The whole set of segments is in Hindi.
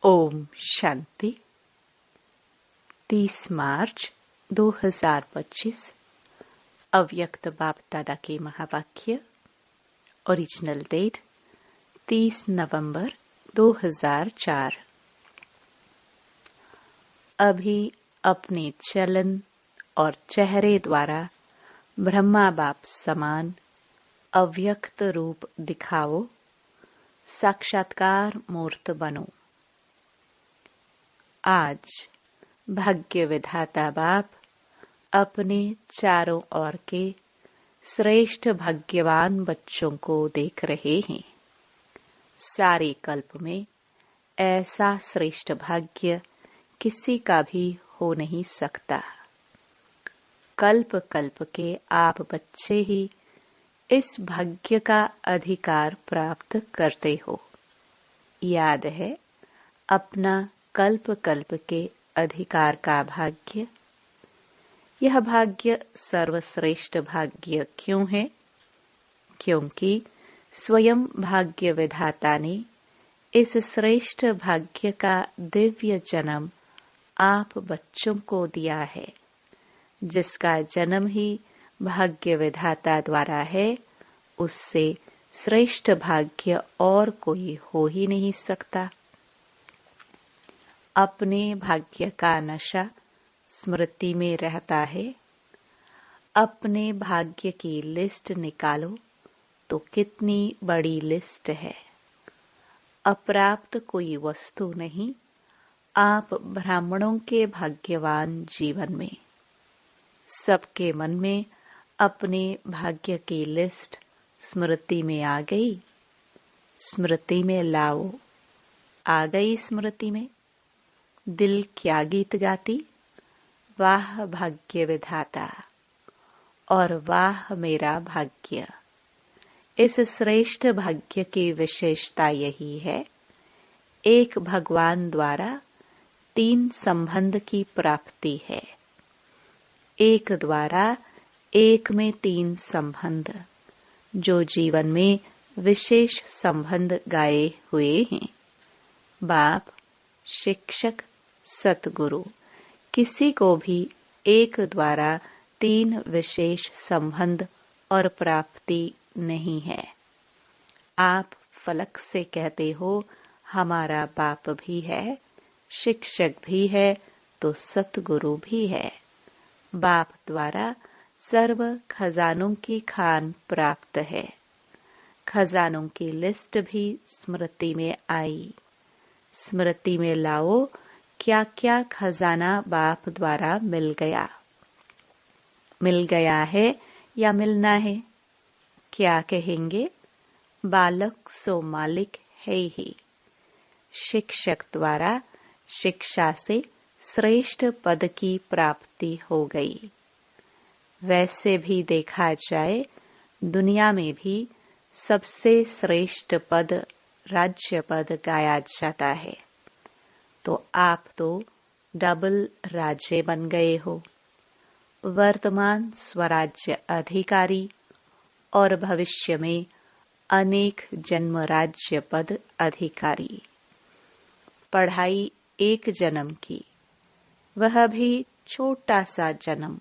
ओम शांति। 30 मार्च 2025 अव्यक्त बाप दादा के महावाक्य। ओरिजिनल डेट 30 नवंबर 2004। अभी अपने चलन और चेहरे द्वारा ब्रह्मा बाप समान अव्यक्त रूप दिखाओ, साक्षात्कार मूर्त बनो। आज भाग्य विधाता बाप अपने चारों ओर के श्रेष्ठ भाग्यवान बच्चों को देख रहे हैं। सारे कल्प में ऐसा श्रेष्ठ भाग्य किसी का भी हो नहीं सकता। कल्प कल्प के आप बच्चे ही इस भाग्य का अधिकार प्राप्त करते हो। याद है अपना कल्प कल्प के अधिकार का भाग्य। यह भाग्य सर्वश्रेष्ठ भाग्य क्यों है? क्योंकि स्वयं भाग्य विधाता ने इस श्रेष्ठ भाग्य का दिव्य जन्म आप बच्चों को दिया है। जिसका जन्म ही भाग्य विधाता द्वारा है, उससे श्रेष्ठ भाग्य और कोई हो ही नहीं सकता। अपने भाग्य का नशा स्मृति में रहता है। अपने भाग्य की लिस्ट निकालो तो कितनी बड़ी लिस्ट है। अप्राप्त कोई वस्तु नहीं। आप ब्राह्मणों के भाग्यवान जीवन में। सबके मन में अपने भाग्य की लिस्ट स्मृति में आ गई। स्मृति में लाओ। आ गई स्मृति में। दिल क्या गीत गाती, वाह भाग्य विधाता और वाह मेरा भाग्य। इस श्रेष्ठ भाग्य की विशेषता यही है, एक भगवान द्वारा 3 संबंध की प्राप्ति है। एक द्वारा एक में 3 संबंध, जो जीवन में विशेष संबंध गाए हुए हैं। बाप, शिक्षक, सतगुरु, किसी को भी एक द्वारा 3 विशेष संबंध और प्राप्ति नहीं है। आप फलक से कहते हो हमारा बाप भी है, शिक्षक भी है, तो सतगुरु भी है। बाप द्वारा सर्व खजानों की खान प्राप्त है। खजानों की लिस्ट भी स्मृति में आई। स्मृति में लाओ क्या क्या खजाना बाप द्वारा मिल गया। मिल गया है या मिलना है? क्या कहेंगे? बालक सो मालिक है ही। शिक्षक द्वारा शिक्षा से श्रेष्ठ पद की प्राप्ति हो गई। वैसे भी देखा जाए, दुनिया में भी सबसे श्रेष्ठ पद राज्य पद गाया जाता है। तो आप तो डबल राज्य बन गए हो। वर्तमान स्वराज्य अधिकारी और भविष्य में अनेक जन्म राज्य पद अधिकारी। पढ़ाई एक जन्म की, वह भी छोटा सा जन्म,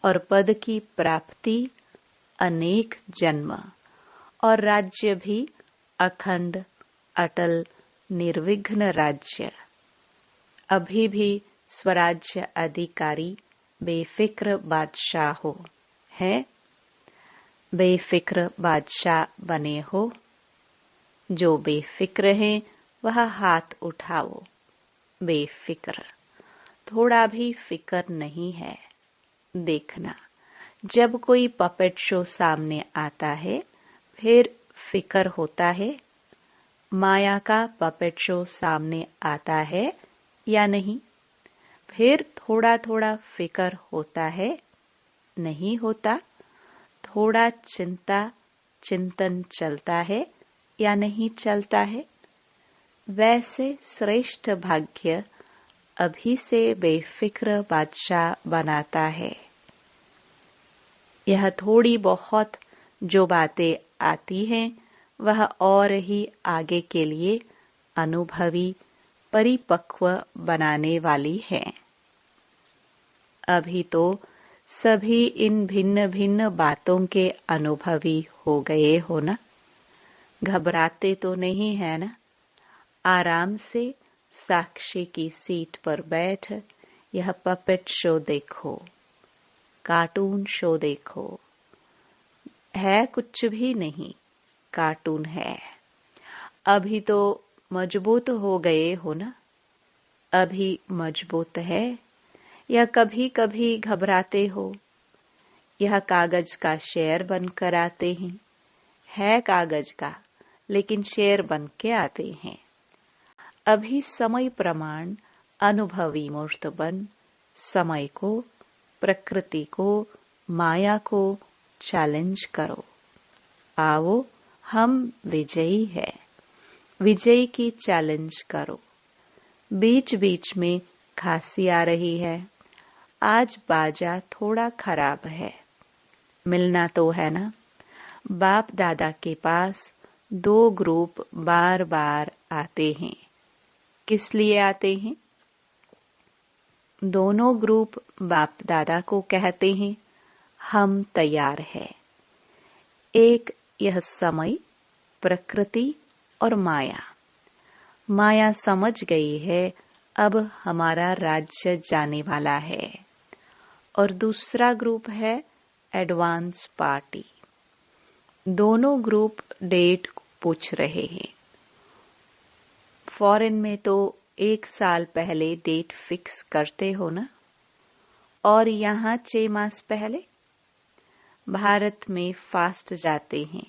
और पद की प्राप्ति अनेक जन्म, और राज्य भी अखंड अटल निर्विघ्न राज्य। अभी भी स्वराज्य अधिकारी बेफिक्र बादशाह हो है। बेफिक्र बादशाह बने हो। जो बेफिक्र है वह हाथ उठाओ। बेफिक्र, थोड़ा भी फिक्र नहीं है। देखना, जब कोई पपेट शो सामने आता है, फिर फिक्र होता है। माया का पपेट शो सामने आता है या नहीं? फिर थोड़ा थोड़ा फिक्र होता है, नहीं होता? थोड़ा चिंतन चलता है या नहीं चलता है? वैसे श्रेष्ठ भाग्य अभी से बेफिक्र बादशाह बनाता है। यह थोड़ी बहुत जो बातें आती हैं, वह और ही आगे के लिए अनुभवी परिपक्व बनाने वाली है। अभी तो सभी इन भिन्न भिन्न बातों के अनुभवी हो गए हो ना। घबराते तो नहीं है ना। आराम से साक्षी की सीट पर बैठ यह पपेट शो देखो, कार्टून शो देखो। है कुछ भी नहीं, कार्टून है। अभी तो मजबूत हो गए हो ना। अभी मजबूत है या कभी कभी घबराते हो। यह कागज का शेर बनकर आते हैं। है कागज का, लेकिन शेर बन के आते हैं। अभी समय प्रमाण अनुभवी मूर्त बन समय को, प्रकृति को, माया को चैलेंज करो। आओ, हम विजयी है। विजयी की चैलेंज करो। बीच बीच में खांसी आ रही है। आज बाजा थोड़ा खराब है। मिलना तो है ना। बाप दादा के पास 2 ग्रुप बार बार आते हैं। किस लिए आते हैं? दोनों ग्रुप बाप दादा को कहते हैं, हम तैयार है। एक यह समय, प्रकृति और माया। माया समझ गई है अब हमारा राज्य जाने वाला है। और दूसरा ग्रुप है एडवांस पार्टी। दोनों ग्रुप डेट पूछ रहे हैं। फॉरेन में तो 1 साल पहले डेट फिक्स करते हो ना, और यहाँ 6 मास पहले। भारत में फास्ट जाते हैं।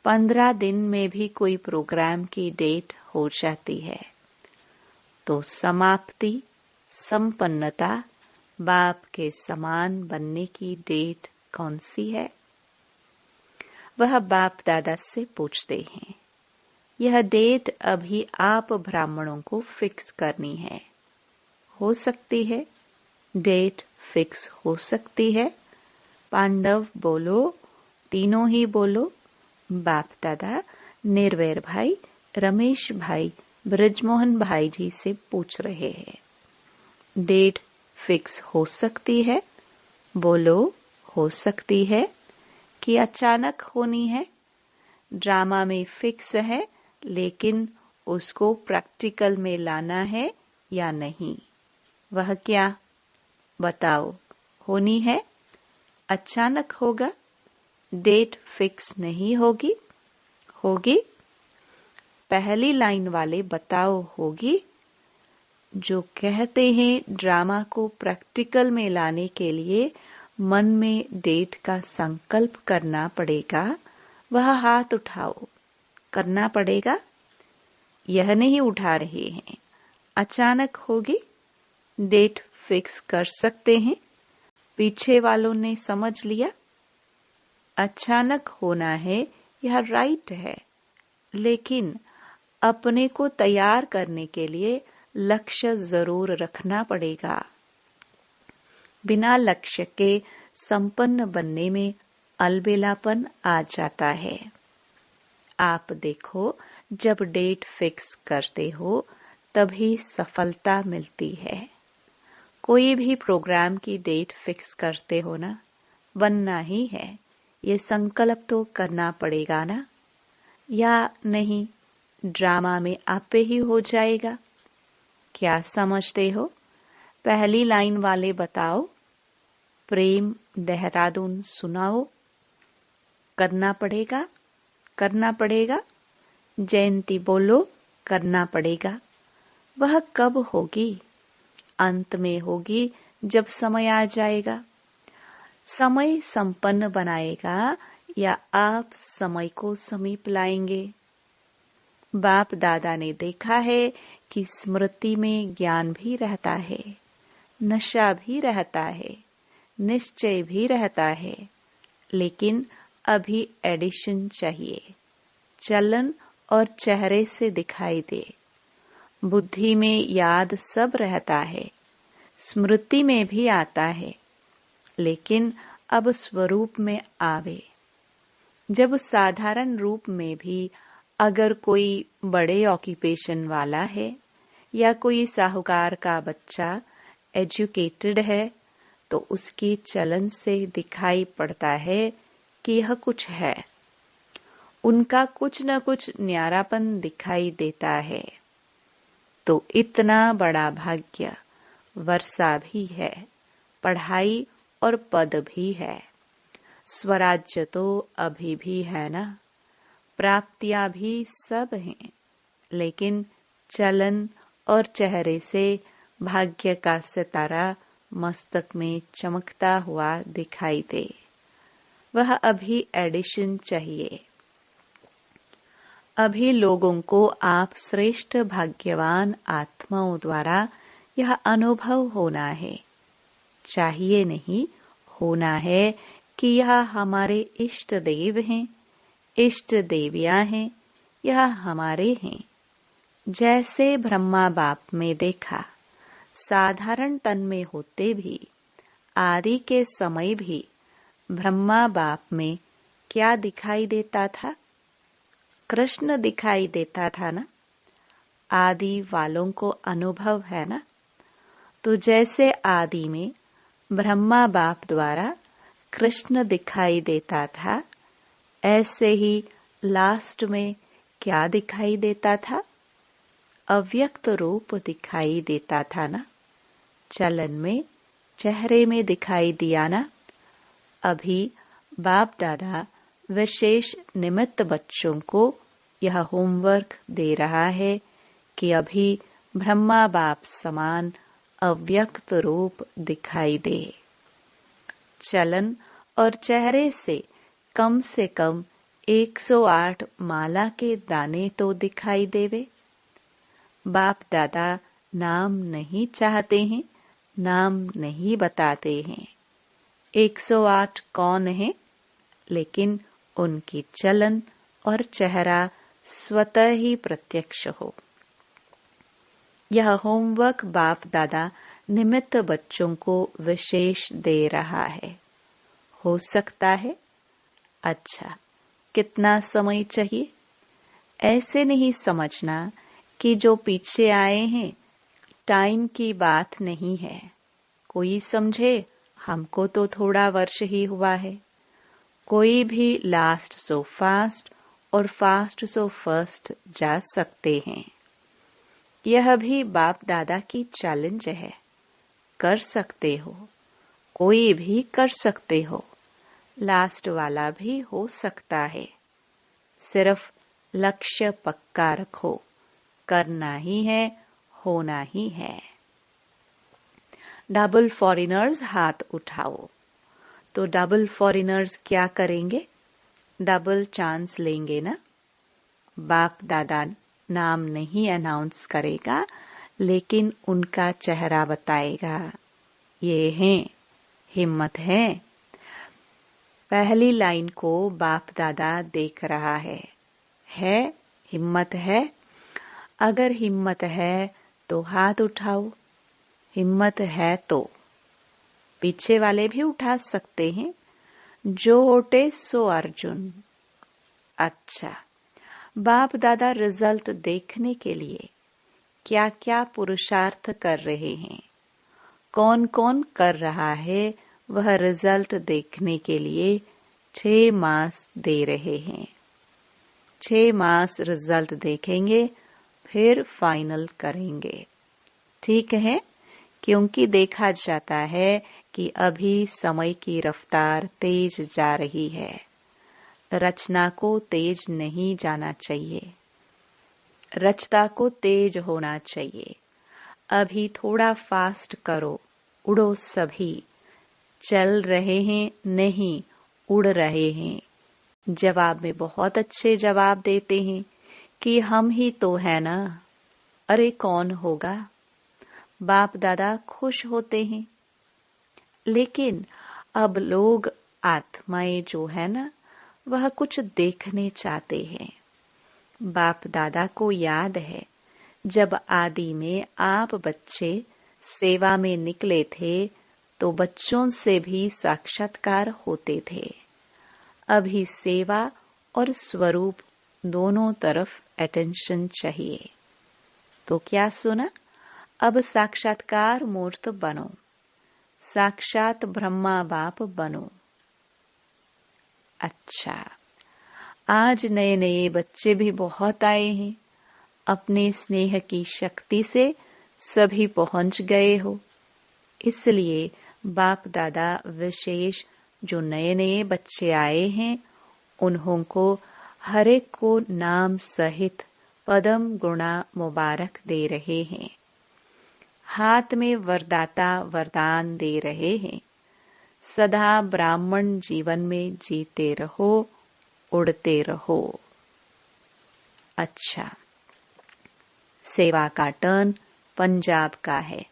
15 दिन में भी कोई प्रोग्राम की डेट हो जाती है। तो समाप्ति, संपन्नता, बाप के समान बनने की डेट कौन सी है? वह बाप दादा से पूछते हैं। यह डेट अभी आप ब्राह्मणों को फिक्स करनी है। हो सकती है डेट फिक्स हो सकती है। पांडव बोलो, तीनों ही बोलो। बाप दादा निर्वैर भाई, रमेश भाई, ब्रजमोहन भाई जी से पूछ रहे हैं। डेट फिक्स हो सकती है? बोलो, हो सकती है कि अचानक होनी है? ड्रामा में फिक्स है, लेकिन उसको प्रैक्टिकल में लाना है या नहीं? वह क्या? बताओ। होनी है? अचानक होगा? डेट फिक्स नहीं होगी? होगी? पहली लाइन वाले बताओ, होगी? जो कहते हैं ड्रामा को प्रैक्टिकल में लाने के लिए मन में डेट का संकल्प करना पड़ेगा, वह हाथ उठाओ। करना पड़ेगा? यह नहीं उठा रहे हैं। अचानक होगी? डेट फिक्स कर सकते हैं? पीछे वालों ने समझ लिया। अचानक होना है, यह राइट है, लेकिन अपने को तैयार करने के लिए लक्ष्य जरूर रखना पड़ेगा। बिना लक्ष्य के संपन्न बनने में अलबेलापन आ जाता है। आप देखो, जब डेट फिक्स करते हो तभी सफलता मिलती है। कोई भी प्रोग्राम की डेट फिक्स करते हो ना, बनना ही है, ये संकल्प तो करना पड़ेगा ना। या नहीं, ड्रामा में आपे ही हो जाएगा। क्या समझते हो? पहली लाइन वाले बताओ। प्रेम देहरादून सुनाओ। करना पड़ेगा? करना पड़ेगा। जयंती बोलो, करना पड़ेगा। वह कब होगी? अंत में होगी, जब समय आ जाएगा। समय संपन्न बनाएगा या आप समय को समीप लाएंगे? बाप दादा ने देखा है कि स्मृति में ज्ञान भी रहता है, नशा भी रहता है, निश्चय भी रहता है, लेकिन अभी एडिशन चाहिए। चलन और चेहरे से दिखाई दे। बुद्धि में याद सब रहता है, स्मृति में भी आता है, लेकिन अब स्वरूप में आवे। जब साधारण रूप में भी अगर कोई बड़े ऑक्यूपेशन वाला है या कोई साहूकार का बच्चा एजुकेटेड है तो उसकी चलन से दिखाई पड़ता है कि यह कुछ है, उनका कुछ न कुछ न्यारापन दिखाई देता है। तो इतना बड़ा भाग्य वर्षा भी है, पढ़ाई और पद भी है, स्वराज्य तो अभी भी है ना, प्राप्तियां भी सब हैं, लेकिन चलन और चेहरे से भाग्य का सितारा मस्तक में चमकता हुआ दिखाई दे, वह अभी एडिशन चाहिए। अभी लोगों को आप श्रेष्ठ भाग्यवान आत्माओं द्वारा यह अनुभव होना है, चाहिए नहीं, होना है कि यह हमारे इष्ट देव हैं, इष्ट देवियां हैं, यह हमारे हैं। जैसे ब्रह्मा बाप में देखा, साधारण तन में होते भी, आदि के समय भी ब्रह्मा बाप में क्या दिखाई देता था? कृष्ण दिखाई देता था ना। आदि वालों को अनुभव है ना। तो जैसे आदि में ब्रह्मा बाप द्वारा कृष्ण दिखाई देता था, ऐसे ही लास्ट में क्या दिखाई देता था? अव्यक्त रूप दिखाई देता था ना। चलन में, चेहरे में दिखाई दिया ना। अभी बाप दादा विशेष निमित्त बच्चों को यह होमवर्क दे रहा है कि अभी ब्रह्मा बाप समान अव्यक्त रूप दिखाई दे। चलन और चेहरे से कम 108 माला के दाने तो दिखाई देवे। बाप दादा नाम नहीं चाहते हैं, नाम नहीं बताते हैं। 108 कौन है? लेकिन उनकी चलन और चेहरा स्वतः ही प्रत्यक्ष हो। यह होमवर्क बाप दादा निमित्त बच्चों को विशेष दे रहा है। हो सकता है? अच्छा, कितना समय चाहिए? ऐसे नहीं समझना कि जो पीछे आए हैं टाइम की बात नहीं है। कोई समझे हमको तो थोड़ा वर्ष ही हुआ है। कोई भी लास्ट सो फास्ट और फास्ट सो फर्स्ट जा सकते हैं। यह भी बाप दादा की चैलेंज है। कर सकते हो, कोई भी कर सकते हो, लास्ट वाला भी हो सकता है। सिर्फ लक्ष्य पक्का रखो, करना ही है, होना ही है। डबल फॉरेनर्स हाथ उठाओ। तो डबल फॉरेनर्स क्या करेंगे? डबल चांस लेंगे ना। बाप दादा नाम नहीं अनाउंस करेगा, लेकिन उनका चेहरा बताएगा। ये हैं, हिम्मत है। पहली लाइन को बाप दादा देख रहा है हिम्मत है। अगर हिम्मत है तो हाथ उठाओ। हिम्मत है तो पीछे वाले भी उठा सकते हैं। जो ओटे सो अर्जुन। अच्छा, बाप दादा रिजल्ट देखने के लिए क्या क्या पुरुषार्थ कर रहे हैं, कौन कौन कर रहा है, वह रिजल्ट देखने के लिए 6 मास दे रहे हैं। 6 मास रिजल्ट देखेंगे, फिर फाइनल करेंगे। ठीक है, क्योंकि देखा जाता है कि अभी समय की रफ्तार तेज जा रही है। रचना को तेज नहीं जाना चाहिए, रचता को तेज होना चाहिए। अभी थोड़ा फास्ट करो, उड़ो सभी। चल रहे हैं नहीं, उड़ रहे हैं। जवाब में बहुत अच्छे जवाब देते हैं कि हम ही तो है ना। अरे कौन होगा? बाप दादा खुश होते हैं। लेकिन अब लोग आत्माएं जो है ना, वह कुछ देखने चाहते हैं। बाप दादा को याद है जब आदि में आप बच्चे सेवा में निकले थे तो बच्चों से भी साक्षात्कार होते थे। अभी सेवा और स्वरूप दोनों तरफ अटेंशन चाहिए। तो क्या सुना? अब साक्षात्कार मूर्त बनो, साक्षात ब्रह्मा बाप बनो। अच्छा, आज नए नए बच्चे भी बहुत आए हैं। अपने स्नेह की शक्ति से सभी पहुंच गए हो। इसलिए बाप दादा विशेष जो नए नए बच्चे आए हैं, उन्हों को हर एक को नाम सहित पदम गुणा मुबारक दे रहे हैं। हाथ में वरदाता वरदान दे रहे हैं। सदा ब्राह्मण जीवन में जीते रहो, उड़ते रहो। अच्छा, सेवा का टर्न पंजाब का है।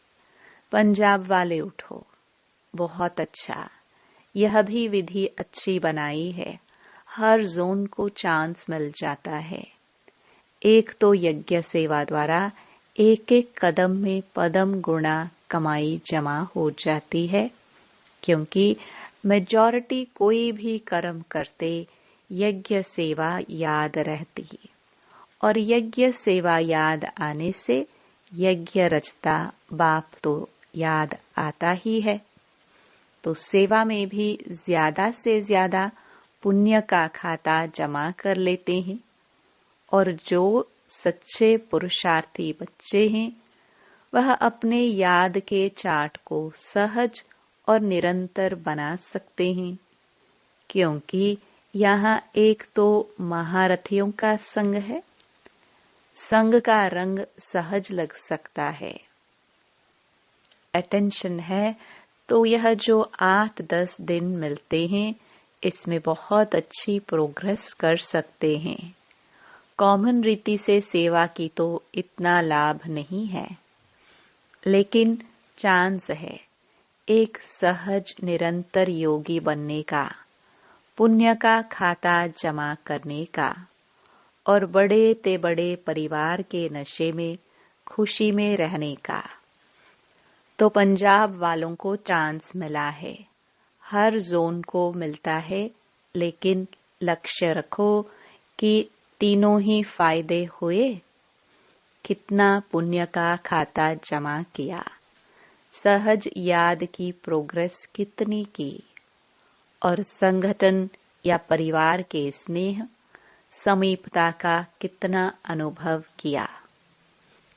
पंजाब वाले उठो। बहुत अच्छा, यह भी विधि अच्छी बनाई है। हर जोन को चांस मिल जाता है। एक तो यज्ञ सेवा द्वारा एक एक कदम में पदम गुणा कमाई जमा हो जाती है, क्योंकि मेजॉरिटी कोई भी कर्म करते यज्ञ सेवा याद रहती है, और यज्ञ सेवा याद आने से यज्ञ रचता बाप तो याद आता ही है। तो सेवा में भी ज्यादा से ज्यादा पुण्य का खाता जमा कर लेते हैं, और जो सच्चे पुरुषार्थी बच्चे हैं वह अपने याद के चार्ट को सहज और निरंतर बना सकते हैं, क्योंकि यहाँ एक तो महारथियों का संग है। संग का रंग सहज लग सकता है। अटेंशन है तो यह जो 8-10 दिन मिलते हैं, इसमें बहुत अच्छी प्रोग्रेस कर सकते हैं। कॉमन रीति से सेवा की तो इतना लाभ नहीं है, लेकिन चांस है एक सहज निरंतर योगी बनने का, पुण्य का खाता जमा करने का, और बड़े ते बड़े परिवार के नशे में खुशी में रहने का। तो पंजाब वालों को चांस मिला है। हर जोन को मिलता है, लेकिन लक्ष्य रखो कि तीनों ही फायदे हुए। कितना पुण्य का खाता जमा किया, सहज याद की प्रोग्रेस कितनी की, और संगठन या परिवार के स्नेह समीपता का कितना अनुभव किया।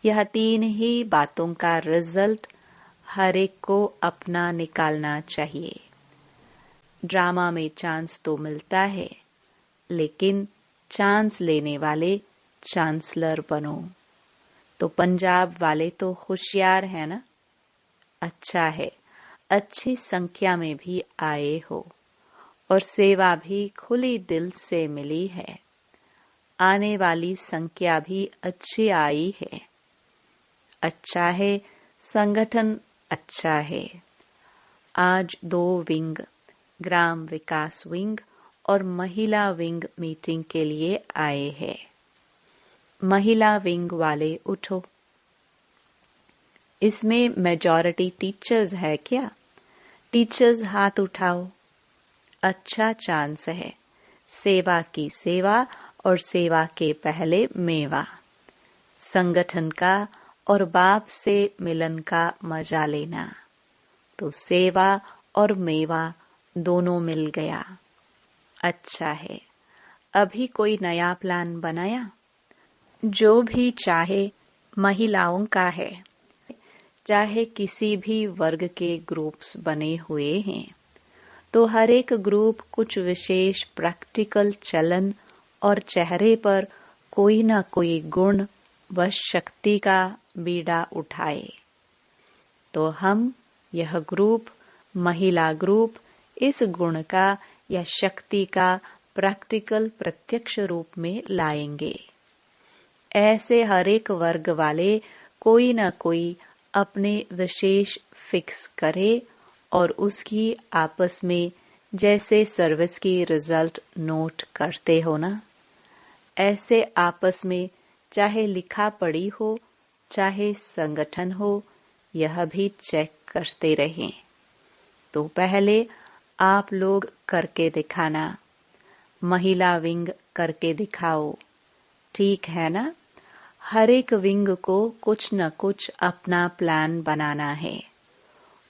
यह 3 ही बातों का रिजल्ट हर एक को अपना निकालना चाहिए। ड्रामा में चांस तो मिलता है, लेकिन चांस लेने वाले चांसलर बनो। तो पंजाब वाले तो होशियार है ना? अच्छा है, अच्छी संख्या में भी आए हो, और सेवा भी खुली दिल से मिली है। आने वाली संख्या भी अच्छी आई है। अच्छा है, संगठन अच्छा है। आज 2 विंग, ग्राम विकास विंग और महिला विंग मीटिंग के लिए आए हैं। महिला विंग वाले उठो। इसमें मेजॉरिटी टीचर्स है क्या? टीचर्स हाथ उठाओ। अच्छा चांस है। सेवा की सेवा और सेवा के पहले मेवा, संगठन का और बाप से मिलन का मजा लेना। तो सेवा और मेवा दोनों मिल गया। अच्छा है। अभी कोई नया प्लान बनाया? जो भी चाहे महिलाओं का है, चाहे किसी भी वर्ग के ग्रुप्स बने हुए हैं, तो हर एक ग्रुप कुछ विशेष प्रैक्टिकल चलन और चेहरे पर कोई न कोई गुण व शक्ति का बीड़ा उठाए। तो हम यह ग्रुप, महिला ग्रुप, इस गुण का या शक्ति का प्रैक्टिकल प्रत्यक्ष रूप में लाएंगे। ऐसे हर एक वर्ग वाले कोई न कोई अपने विशेष फिक्स करे, और उसकी आपस में जैसे सर्विस की रिजल्ट नोट करते हो ना, ऐसे आपस में चाहे लिखा पढ़ी हो, चाहे संगठन हो, यह भी चेक करते रहें। तो पहले आप लोग करके दिखाना। महिला विंग करके दिखाओ, ठीक है ना? हर एक विंग को कुछ न कुछ अपना प्लान बनाना है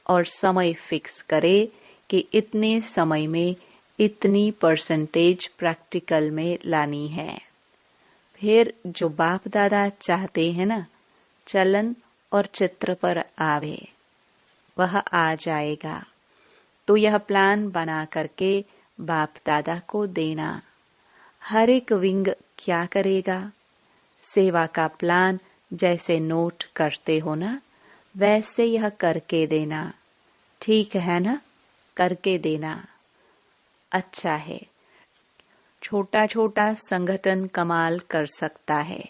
और समय फिक्स करे कि इतने समय में इतनी परसेंटेज प्रैक्टिकल में लानी है। फिर जो बाप दादा चाहते हैं ना, चलन और चित्र पर आवे, वह आ जाएगा। तो यह प्लान बना करके बाप दादा को देना। हर एक विंग क्या करेगा? सेवा का प्लान जैसे नोट करते हो ना, वैसे यह करके देना। ठीक है ना? करके देना। अच्छा है। छोटा छोटा संगठन कमाल कर सकता है।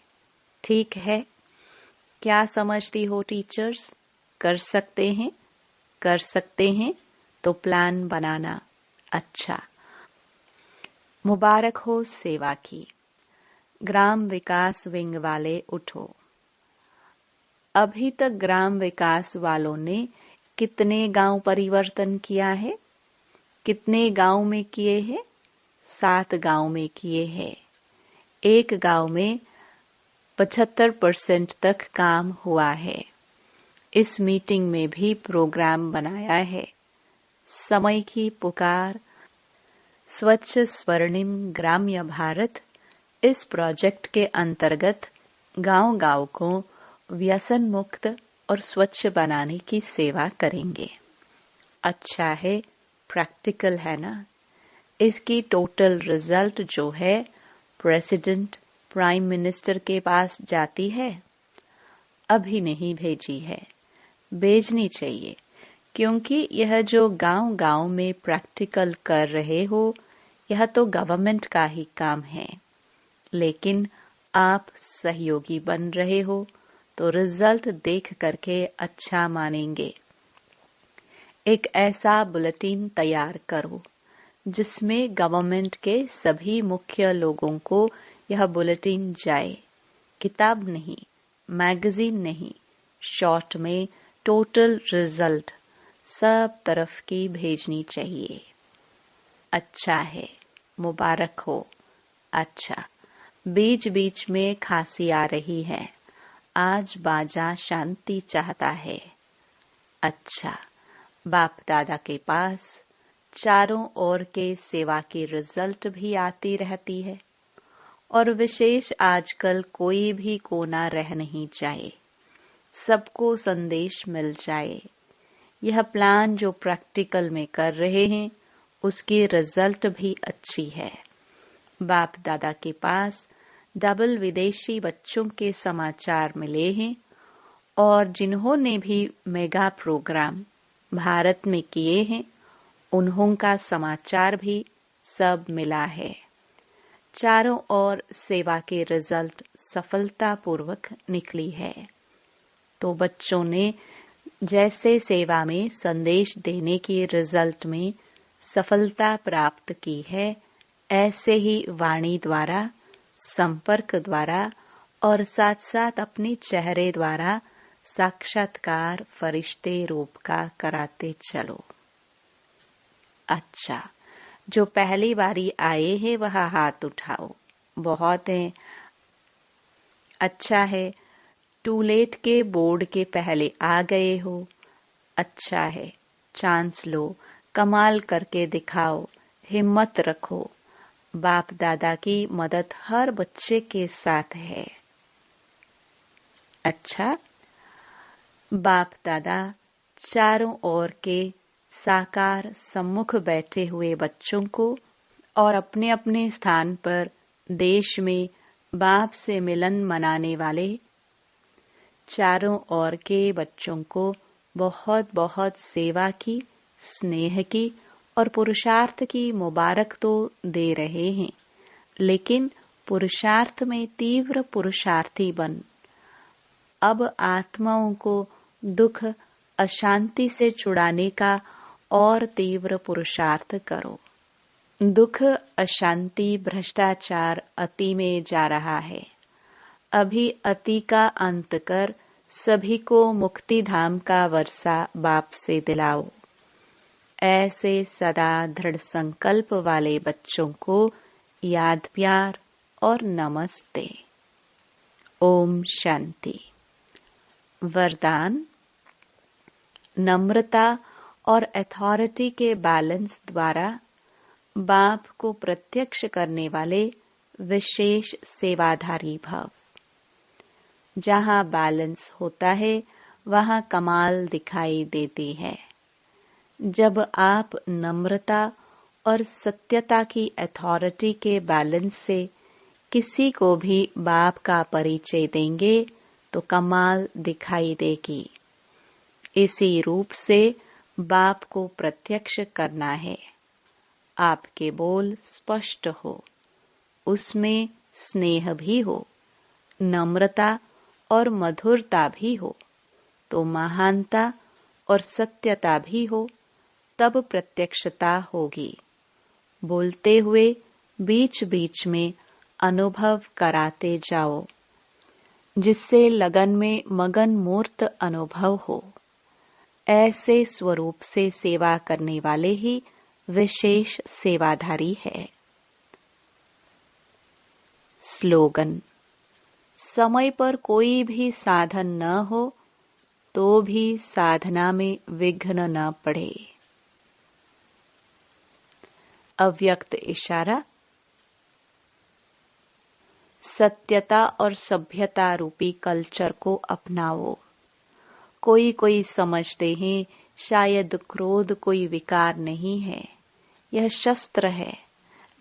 ठीक है? क्या समझती हो टीचर्स? कर सकते हैं? कर सकते हैं तो प्लान बनाना। अच्छा, मुबारक हो सेवा की। ग्राम विकास विंग वाले उठो। अभी तक ग्राम विकास वालों ने कितने गांव परिवर्तन किया है? कितने गांव में किए हैं? 7 गांव में किए हैं। एक गांव में 75% तक काम हुआ है। इस मीटिंग में भी प्रोग्राम बनाया है। समय की पुकार, स्वच्छ स्वर्णिम ग्राम्य भारत, इस प्रोजेक्ट के अंतर्गत गांव-गांव को व्यसन मुक्त और स्वच्छ बनाने की सेवा करेंगे। अच्छा है, प्रैक्टिकल है ना? इसकी टोटल रिजल्ट जो है प्रेसिडेंट, प्राइम मिनिस्टर के पास जाती है। अभी नहीं भेजी है, भेजनी चाहिए, क्योंकि यह जो गांव-गांव में प्रैक्टिकल कर रहे हो, यह तो गवर्नमेंट का ही काम है। लेकिन आप सहयोगी बन रहे हो तो रिजल्ट देख करके अच्छा मानेंगे। एक ऐसा बुलेटिन तैयार करो जिसमें गवर्नमेंट के सभी मुख्य लोगों को यह बुलेटिन जाए। किताब नहीं, मैगजीन नहीं, शॉर्ट में टोटल रिजल्ट सब तरफ की भेजनी चाहिए। अच्छा है, मुबारक हो। अच्छा, बीच बीच में खांसी आ रही है। आज बाजा शांति चाहता है। अच्छा, बाप दादा के पास चारों ओर के सेवा की रिजल्ट भी आती रहती है और विशेष आजकल कोई भी कोना रह नहीं जाए, सबको संदेश मिल जाए। यह प्लान जो प्रैक्टिकल में कर रहे हैं उसकी रिजल्ट भी अच्छी है। बाप दादा के पास डबल विदेशी बच्चों के समाचार मिले हैं और जिन्होंने भी मेगा प्रोग्राम भारत में किए हैं उन्हों का समाचार भी सब मिला है। चारों ओर सेवा के रिजल्ट सफलतापूर्वक निकली है। तो बच्चों ने जैसे सेवा में संदेश देने की रिजल्ट में सफलता प्राप्त की है, ऐसे ही वाणी द्वारा, संपर्क द्वारा और साथ साथ अपने चेहरे द्वारा साक्षात्कार फरिश्ते रूप का कराते चलो। अच्छा, जो पहली बारी आए हैं वह हाथ उठाओ। बहुत है। अच्छा है, टूलेट के बोर्ड के पहले आ गए हो। अच्छा है, चांस लो, कमाल करके दिखाओ, हिम्मत रखो। बाप दादा की मदद हर बच्चे के साथ है। अच्छा, बाप दादा चारों ओर के साकार सम्मुख बैठे हुए बच्चों को और अपने अपने स्थान पर देश में बाप से मिलन मनाने वाले चारों ओर के बच्चों को बहुत बहुत सेवा की, स्नेह की और पुरुषार्थ की मुबारक तो दे रहे हैं, लेकिन पुरुषार्थ में तीव्र पुरुषार्थी बन। अब आत्माओं को दुख, अशांति से छुड़ाने का और तीव्र पुरुषार्थ करो। दुख, अशांति, भ्रष्टाचार अति में जा रहा है। अभी अति का अंत कर सभी को मुक्ति धाम का वर्षा बाप से दिलाओ। ऐसे सदा दृढ़ संकल्प वाले बच्चों को याद प्यार और नमस्ते। ओम शांति। वरदान। नम्रता और अथॉरिटी के बैलेंस द्वारा बाप को प्रत्यक्ष करने वाले विशेष सेवाधारी भव। जहाँ बैलेंस होता है वहाँ कमाल दिखाई देती है। जब आप नम्रता और सत्यता की अथॉरिटी के बैलेंस से किसी को भी बाप का परिचय देंगे तो कमाल दिखाई देगी। इसी रूप से बाप को प्रत्यक्ष करना है। आपके बोल स्पष्ट हो, उसमें स्नेह भी हो, नम्रता और मधुरता भी हो, तो महानता और सत्यता भी हो, तब प्रत्यक्षता होगी। बोलते हुए बीच बीच में अनुभव कराते जाओ, जिससे लगन में मगन मूर्त अनुभव हो। ऐसे स्वरूप से सेवा करने वाले ही विशेष सेवाधारी है। स्लोगन। समय पर कोई भी साधन न हो तो भी साधना में विघ्न न पड़े। अव्यक्त इशारा। सत्यता और सभ्यता रूपी कल्चर को अपनाओ। कोई समझते हैं शायद क्रोध कोई विकार नहीं है, यह शस्त्र है।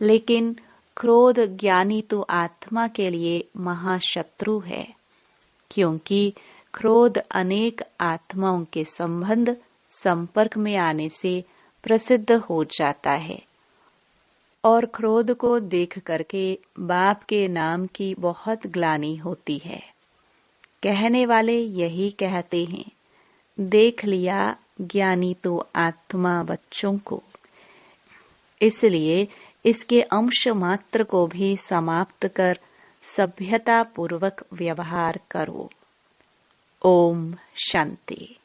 लेकिन क्रोध ज्ञानी तो आत्मा के लिए महाशत्रु है, क्योंकि क्रोध अनेक आत्माओं के संपर्क में आने से प्रसिद्ध हो जाता है। और क्रोध को देख करके बाप के नाम की बहुत ग्लानि होती है। कहने वाले यही कहते हैं, देख लिया ज्ञानी तो आत्मा बच्चों को। इसलिए इसके अंश मात्र को भी समाप्त कर सभ्यता पूर्वक व्यवहार करो। ओम शांति।